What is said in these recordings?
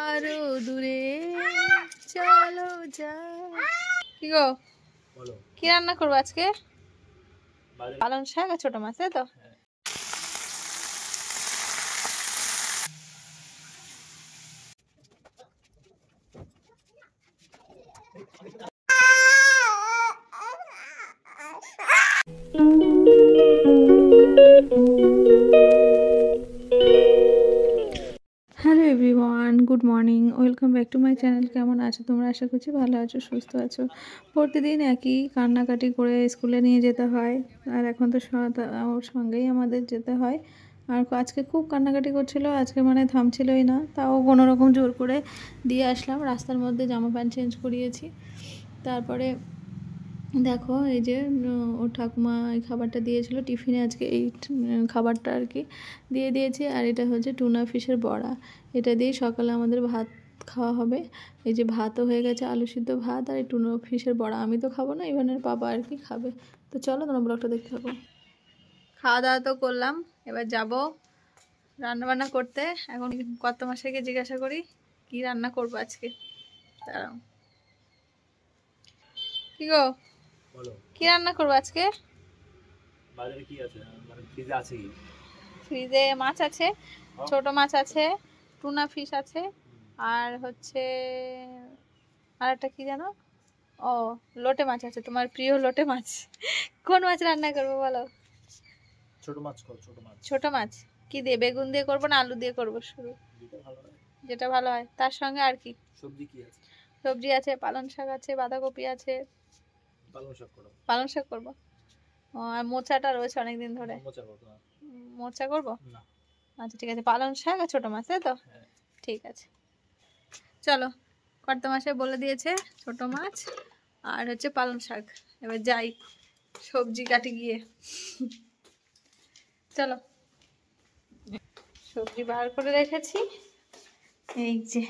আরো দূরে চলো যাই। কি গো, কি রান্না করবো আজকে? পালং শাক আর ছোট মাছ, তাই তো? Hello everyone, good morning, welcome back to my channel. কেমন আছো তোমরা? আশা করছি ভালো আছো, সুস্থ আছো। প্রতিদিন একই কান্নাকাটি করে স্কুলে নিয়ে যেতে হয়, আর এখন তো ওর সঙ্গেই আমাদের যেতে হয়। আর আজকে খুব কান্নাকাটি করছিল, আজকে মানে থামছিলই না, তাও কোনো রকম জোর করে দিয়ে আসলাম। রাস্তার মধ্যে জামা প্যান্ট চেঞ্জ করিয়েছি। তারপরে দেখো এই যে ওর ঠাকুমা এই খাবারটা দিয়েছিল টিফিনে, আজকে এই খাবারটা আর কি দিয়ে দিয়েছি। আর এটা হচ্ছে টুনা ফিশের বড়া, এটা দিয়ে সকালে আমাদের ভাত খাওয়া হবে। এই যে ভাতও হয়ে গেছে, আলু সিদ্ধ ভাত আর এই টুনা ফিশের বড়া। আমি তো খাবো না, ইভানের পাপা আর কি খাবে। তো চলো তোমরা ব্লগটা দেখতে থাকো। খাওয়া দাওয়া তো করলাম, এবার যাব রান্নাবান্না করতে। এখন কত মাসেকে জিজ্ঞাসা করি কি রান্না করবো আজকে। দাঁড়াও, কি গো, কি রান্না করবো আজকে? বাজারে কি আছে, মানে ফ্রিজে আছে কি? ফ্রিজে মাছ আছে, ছোট মাছ আছে, টুনা ফিশ আছে, আর হচ্ছে আর একটা কি জানো, ও লোটে মাছ আছে, তোমার প্রিয় লোটে মাছ। কোন মাছ রান্না করবো বলো? ছোট মাছ কর, ছোট মাছ। ছোট মাছ কি দিয়ে, বেগুন দিয়ে করবো না আলু দিয়ে করবো? শুরু যেটা ভালো হয়। যেটা ভালো হয়। তার সঙ্গে আর কি সবজি কি আছে? সবজি আছে, পালং শাক আছে, বাঁধাকপি আছে। পালং শাক করো। পালং শাক করবো। ও, আর মোচাটা রয়েছে অনেকদিন ধরে। মোচা করো না? মোচা করবো না। আচ্ছা ঠিক আছে, পালং শাক আর ছোট মাছ, তাই তো? হ্যাঁ। ঠিক আছে, চলো। কর্তা মাসে বলে দিয়েছে ছোট মাছ আর হচ্ছে পালং শাক। এবার যাই সবজি কাটি গিয়ে। চলো, সবজি বার করে রেখেছি, এই যে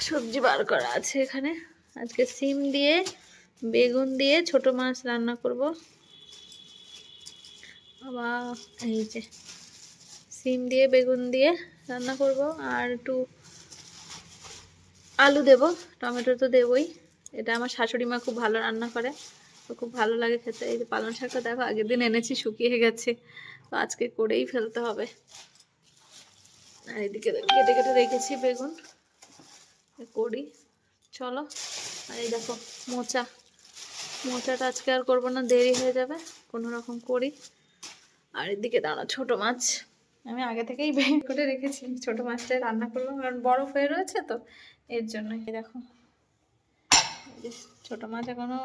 সবজি বার করা আছে এখানে। আজকে সিম দিয়ে বেগুন দিয়ে ছোট মাছ রান্না করব। আবার এই যে সিম দিয়ে বেগুন দিয়ে রান্না করব, আর একটু আলু দেব, টমেটো তো দেবই। এটা আমার শাশুড়ি মা খুব ভালো রান্না করে, তো খুব ভালো লাগে খেতে। এই যে পালং শাকটা দেখো আগের দিন এনেছি, শুকিয়ে গেছে, তো আজকে করেই ফেলতে হবে। আর এদিকে কেটে কেটে রেখেছি বেগুন, করি চলো। আর এই দেখো মোচাটা আজকে আর করবো না, দেরি হয়ে যাবে, কোনো রকম করি। আর এদিকে দাঁড়া ছোট মাছ আমি আগে থেকেই বের করে রেখেছি, ছোট মাছটাই রান্না করবো, কারণ বরফ হয়ে রয়েছে তো এর জন্য। এই দেখো ছোট মাছ এখনো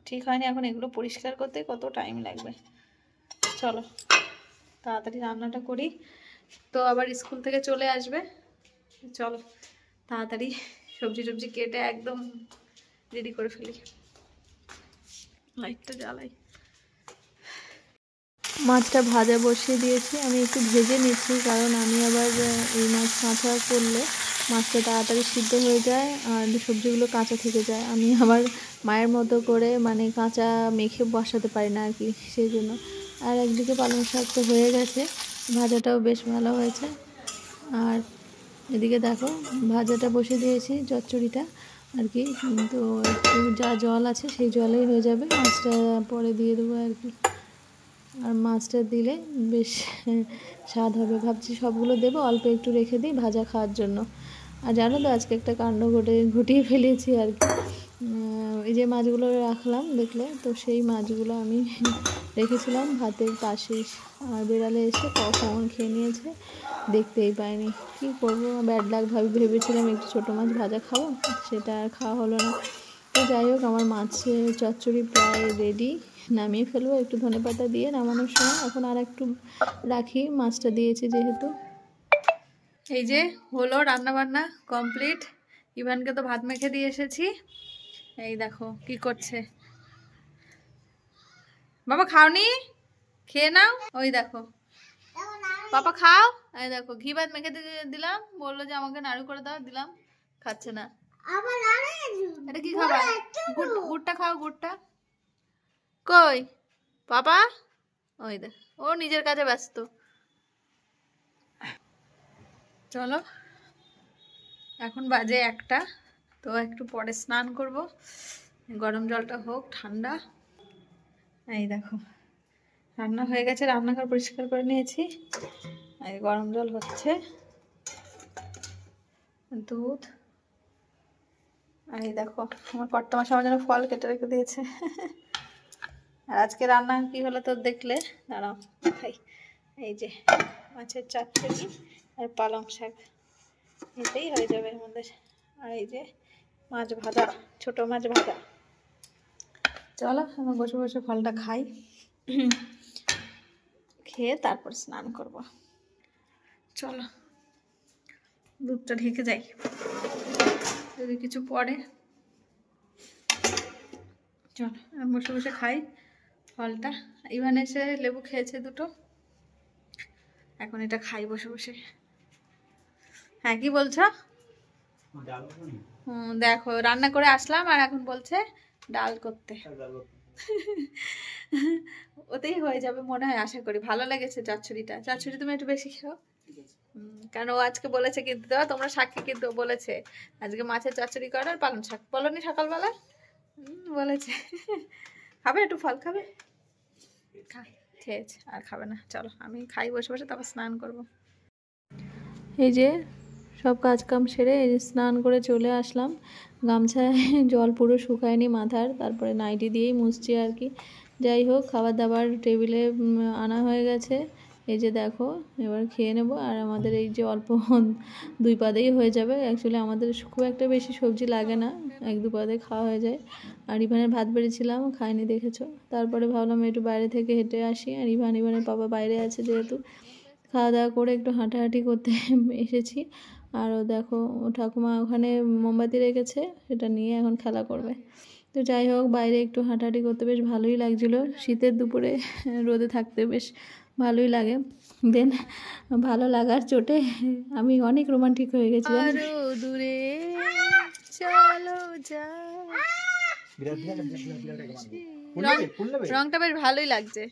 ঠিক হয়নি, এখন এগুলো পরিষ্কার করতে কত টাইম লাগবে। চলো তাড়াতাড়ি রান্নাটা করি, তো আবার স্কুল থেকে চলে আসবে। চলো তাড়াতাড়ি সবজি টবজি কেটে একদম রেডি করে ফেলি। লাইটটা জ্বালাই। মাছটা ভাজা বসিয়ে দিয়েছি, আমি একটু ভেজে নিচ্ছি, কারণ আমি আবার এই মাছ কাঁচা করলে মাছটা তাড়াতাড়ি সিদ্ধ হয়ে যায় আর সবজিগুলো কাঁচা থেকে যায়। আমি আবার মায়ের মতো করে মানে কাঁচা মেখে বসাতে পারি না আর কি, সেই জন্য। আর একদিকে পালং শাক তো হয়ে গেছে, ভাজাটাও বেশ ভালো হয়েছে। আর এদিকে দেখো ভাজাটা বসিয়ে দিয়েছি, চচ্চড়িটা আর কি, তো একটু যা জল আছে সেই জলেই হয়ে যাবে, মাছটা পরে দিয়ে দেবো আর কি। আর মাছটা দিলে বেশ স্বাদ হবে, ভাবছি সবগুলো দেবো, অল্প একটু রেখে দিই ভাজা খাওয়ার জন্য। আর জানো তো আজকে একটা কাণ্ড ঘটিয়ে ফেলেছি আর কি। এই যে মাছগুলো রাখলাম দেখলে তো, সেই মাছগুলো আমি রেখেছিলাম ভাতের পাশে, আর বেড়ালে এসে কখন খেয়ে নিয়েছে দেখতেই পাইনি। কি করবো, ব্যাড লাক ভেবেছিলাম একটু ছোটো মাছ ভাজা খাবো, সেটা আর খাওয়া হলো না। তো যাই হোক, আমার মাছের চচ্চড়ি প্রায় রেডি, নামিয়ে ফেলবো একটু ধনেপাতা দিয়ে নামানোর সময়। এখন আর একটু রাখি, মাছটা দিয়েছি যেহেতু। এই যে হলো রান্না বান্না কমপ্লিট, ইভানকে তো ভাত মেখে দিয়ে এসেছি। এই দেখো কি করছে, বাবা খাওনি, খেয়ে নাও। ওই দেখো পাপা খাও। এই দেখো ঘি ভাত মেখে দিলাম, বললো যে আমাকে নাড়ু করে দাও, দিলাম, খাচ্ছে না। এটা কি খাবার? গুড়টা খাও, গুড়টা কই পাপা? ওই দেখ ও নিজের কাজে ব্যস্ত। চলো এখন বাজে 1টা, তো একটু পরে স্নান করব। গরম জলটা হোক ঠান্ডা। এই দেখো রান্না হয়ে গেছে, রান্নাঘর পরিষ্কার করে নিয়েছি। এই গরম জল হচ্ছে, দুধ। আর এই দেখো আমার কর্তা মাসি আমার জন্য ফল কেটে রেখে দিয়েছে। আর আজকে রান্না কি হলো তো দেখলে, দাঁড়াও দেখাই। এই যে মাছের চচ্চড়ি আর পালং শাক, এটাই হয়ে যাবে আমাদের। আর এই যে মাছ ভাজা, ছোট মাছ ভাজা। চলো এখন বসে বসে ফলটা খাই, খেয়ে তারপর স্নান করব। চলো দুধটা ঢেকে যাই, যদি কিছু পড়ে। চলো বসে বসে খাই ফলটা। ইভান এসে লেবু খেয়েছে দুটো, এখন এটা খাই বসে বসে। হ্যাঁ কি বলছো? দেখো রান্না করে আসলাম আর এখন বলছে ডাল করতে। ওতেই হয়ে যাবে মনে হয়, আশা করি। ভালো লেগেছে চচ্চড়িটা। চচ্চড়ি তুমি একটু বেশি খাও, কারণ ও আজকে বলেছে কিন্তু, দেওয়া তোমরা সাক্ষী, কিন্তু বলেছে আজকে মাছের চচ্চড়ি করো আর পালং শাক। বলনি সকালবেলা? বলেছে। খাবে একটু ফল খাবে? খেয়েছে আর খাবে না। চলো আমি খাই বসে বসে, তারপর স্নান করব। এই যে সব কাজকাম সেরে এই যে স্নান করে চলে আসলাম। গামছায় জল পুরো শুকায়নি মাথার, তারপরে নাইটি দিয়েই মুছছি আর কি। যাই হোক খাবার দাবার টেবিলে আনা হয়ে গেছে। এই যে দেখো এবার খেয়ে নেব। আর আমাদের এই যে অল্প 2 পাতেই হয়ে যাবে। অ্যাকচুয়ালি আমাদের খুব একটা বেশি সবজি লাগে না, 1-2 পাতে খাওয়া হয়ে যায়। আর ইভানের ভাত বেড়েছিলাম, খাইনি দেখেছো। তারপরে ভাবলাম একটু বাইরে থেকে হেঁটে আসি। আর ইভানের বাবা বাইরে আছে যেহেতু, খাওয়া দাওয়া করে একটু হাঁটাহাঁটি করতে এসেছি। আরও দেখো ও ঠাকুমা ওখানে মোমবাতি রেখেছে, সেটা নিয়ে এখন খেলা করবে। তো যাই হোক বাইরে একটু হাঁটাহাঁটি করতে বেশ ভালোই লাগছিলো। শীতের দুপুরে রোদে থাকতে বেশ ভালোই লাগে। দেন ভালো লাগার চোটে আমি অনেক রোমান্টিক হয়ে গেছি। আরো দূরে চলো রংটা বেশ ভালোই লাগছে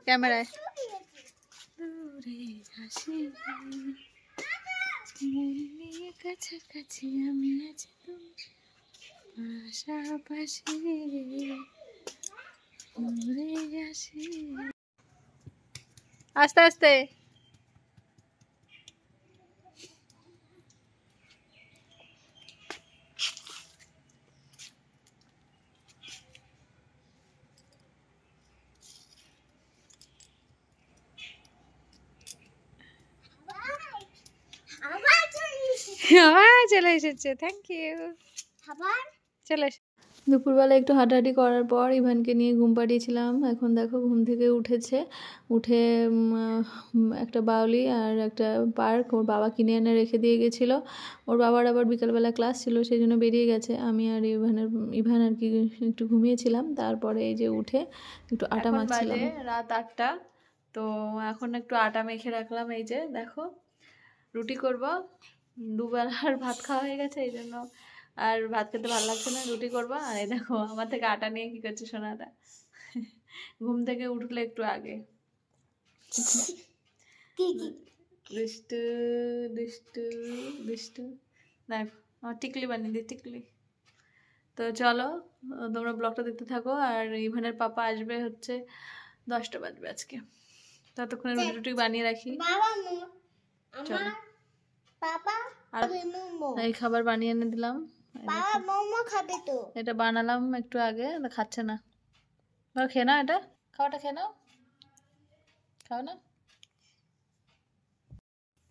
ক্যামেরায়। দূরে হাসি কাছাকাছি আমি আছি, পাশাপাশি দূরে আসি। আস্তে আস্তে চলে এসেছে, থ্যাংক ইউ। চলে এসে দুপুরবেলা একটু হাঁটাহাঁটি করার পর ইভানকে নিয়ে ঘুম পাড়িয়েছিলাম। এখন দেখো ঘুম থেকে উঠেছে, উঠে একটা বাউলি আর একটা পার্ক ওর বাবা কিনে এনে রেখে দিয়ে গেছিলো। ওর বাবার আবার বিকালবেলা ক্লাস ছিল, সেই জন্য বেরিয়ে গেছে। আমি আর ইভান আর কি একটু ঘুমিয়েছিলাম। তারপরে এই যে উঠে একটু আটা মাখছিলাম। রাত 8টা, তো এখন একটু আটা মেখে রাখলাম। এই যে দেখো রুটি করব, দুবেলার ভাত খাওয়া হয়ে গেছে, এই জন্য আর ভাত খেতে ভালো লাগছে না, রুটি করবো। আর এই দেখো আমার থেকে আটা নিয়ে কি করছে সোনাটা, ঘুম থেকে উঠলে একটু আগে। দুষ্টু দুষ্টু দুষ্টু। দেখো আমার টিকলি বানিয়ে দিই, টিকলি। তো চলো তোমরা ব্লগটা দেখতে থাকো। আর ইভানের পাপা আসবে হচ্ছে 10টা বাজবে আজকে, ততক্ষণে রুটি টুটি বানিয়ে রাখি। চলো আর এই খাবার বানিয়ে এনে দিলাম। এটা বানালাম একটু আগে, খাচ্ছে না। খেয়ে নাও, এটা খাওয়াটা খেয়ে নাও, খাও না।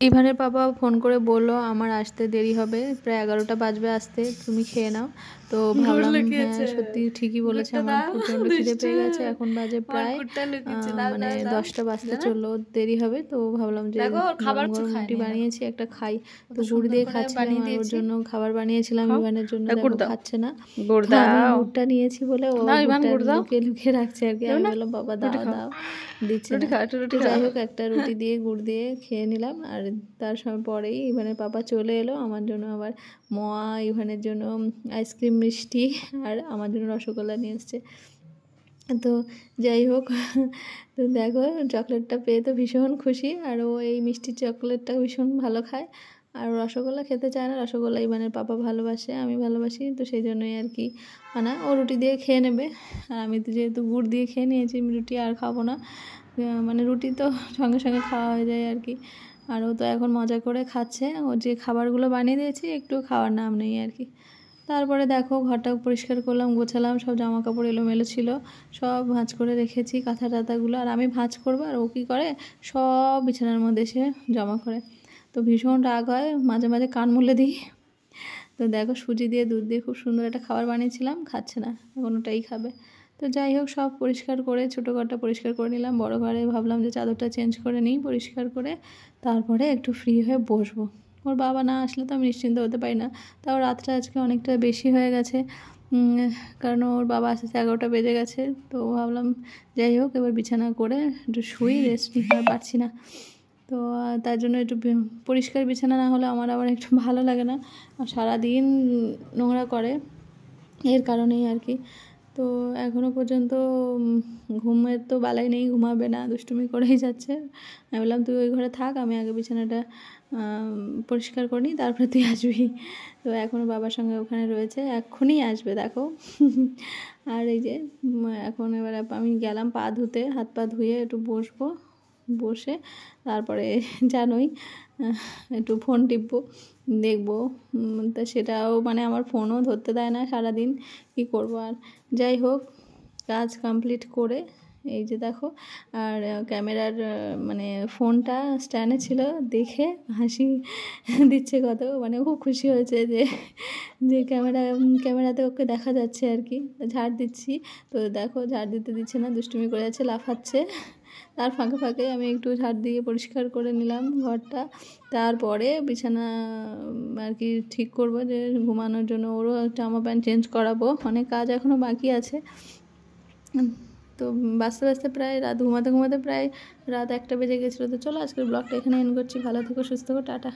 ইভানের পাপা ফোন করে বললো আমার আসতে দেরি হবে, প্রায় 11টা বাজবে আসতে, তুমি খেয়ে নাও। তো ভাবলাম হ্যাঁ সত্যি ঠিকই বলেছে, আমার প্রচন্ড খিদে পেয়ে গেছে। এখন বাজে প্রায় মানে 10টা বাজতে চললো, দেরি হবে। তো ভাবলাম যে গরম গরম রুটি বানিয়েছি একটা খাই। তো গুড় দিয়ে খাচ্ছিলাম, আর ওর জন্য খাবার বানিয়েছিলাম ইভানের জন্য, খাচ্ছে না। আমি গুড়টা নিয়েছি বলে ও লুকিয়ে লুকিয়ে রাখছে আর কি। আমি বললাম বাবা দাও দাও, দিচ্ছে না। যাই হোক একটা রুটি দিয়ে গুড় দিয়ে খেয়ে নিলাম। আর তার সময় পরেই ইভানের পাপা চলে এলো, আমার জন্য আবার মোয়া, ইভানের জন্য আইসক্রিম মিষ্টি, আর আমার জন্য রসগোল্লা নিয়ে এসছে। তো যাই হোক, তো দেখো চকলেটটা পেয়ে তো ভীষণ খুশি। আর ও এই মিষ্টি চকলেটটা ভীষণ ভালো খায়। আর রসগোল্লা খেতে চায় না, রসগোল্লা ইভানের পাপা ভালোবাসে, আমি ভালোবাসি, তো সেই জন্যই আর কি আনা। ও রুটি দিয়ে খেয়ে নেবে, আর আমি তো যেহেতু গুড় দিয়ে খেয়ে নিয়েছি, আমি রুটি আর খাবো না। মানে রুটি তো সঙ্গে সঙ্গে খাওয়া হয়ে যায় আর কি। আর ও তো এখন মজা করে খাচ্ছে, ও যে খাবারগুলো বানিয়ে দিয়েছি একটু খাওয়ার নাম নেই আর কি। তারপরে দেখো ঘরটা পরিষ্কার করলাম, গোছালাম, সব জামা কাপড় এলোমেলো ছিল, সব ভাঁজ করে রেখেছি কাঁথা টাথাগুলো। আর আমি ভাঁজ করবো আর ও কী করে, সব বিছানার মধ্যে এসে জমা করে। তো ভীষণ রাগ হয়, মাঝে মাঝে কান মুলে দিই। তো দেখো সুজি দিয়ে দুধ দিয়ে খুব সুন্দর একটা খাবার বানিয়েছিলাম, খাচ্ছে না, এখন ওটাই খাবে। তো যাই হোক সব পরিষ্কার করে ছোটো ঘরটা পরিষ্কার করে নিলাম, বড় ঘরে ভাবলাম যে চাদরটা চেঞ্জ করে নিই পরিষ্কার করে, তারপরে একটু ফ্রি হয়ে বসবো। ওর বাবা না আসলে তো আমি নিশ্চিন্ত হতে পারি না। তাও রাতটা আজকে অনেকটা বেশি হয়ে গেছে, কারণ ওর বাবা আসতে 11টা বেজে গেছে। তো ভাবলাম যাই হোক এবার বিছানা করে একটু শুই, রেস্ট নিতে আর পারছি না। তো তার জন্য একটু পরিষ্কার বিছানা না হলে আমার আবার একটু ভালো লাগে না, আর সারাদিন নোংরা করে, এর কারণেই আর কি। তো এখনও পর্যন্ত ঘুমের তো বালাই নেই, ঘুমাবে না, দুষ্টুমি করেই যাচ্ছে। আমি বললাম তুই ওই ঘরে থাক, আমি আগে বিছানাটা পরিষ্কার করে নিই, তারপরে তুই আসবি। তো এখনও বাবার সঙ্গে ওখানে রয়েছে, এক্ষুনি আসবে দেখো। আর এই যে এখন এবার আমি গেলাম পা ধুতে, হাত পা ধুয়ে একটু বসবো, বসে তারপরে জানোই একটু ফোন টিপবো, দেখবো। তা সেটাও মানে আমার ফোনও ধরতে দেয় না সারাদিন, কী করবো আর। যাই হোক কাজ কমপ্লিট করে এই যে দেখো, আর ক্যামেরার মানে ফোনটা স্ট্যান্ডে ছিল দেখে হাসি দিচ্ছে কত, মানে খুব খুশি হয়েছে যে যে ক্যামেরাতে ওকে দেখা যাচ্ছে আর কি। ঝাড় দিচ্ছি, তো দেখো ঝাড় দিতে দিচ্ছে না, দুষ্টুমি করে যাচ্ছে, লাফাচ্ছে। তার ফাঁকে ফাঁকে আমি একটু ঝাড় দিয়ে পরিষ্কার করে নিলাম ঘরটা। তারপরে বিছানা আর কি ঠিক করবো, যে ঘুমানোর জন্য ওরও জামা প্যান্ট চেঞ্জ করাবো, অনেক কাজ এখনও বাকি আছে। তো বাঁচতে বাঁচতে প্রায় রাত, ঘুমাতে ঘুমাতে প্রায় রাত 1টা বেজে গেছিলো। তো চলো আজকের ব্লগটা এখানে এন্ড করছি, ভালো থেকো, সুস্থ থেকো, টাটা।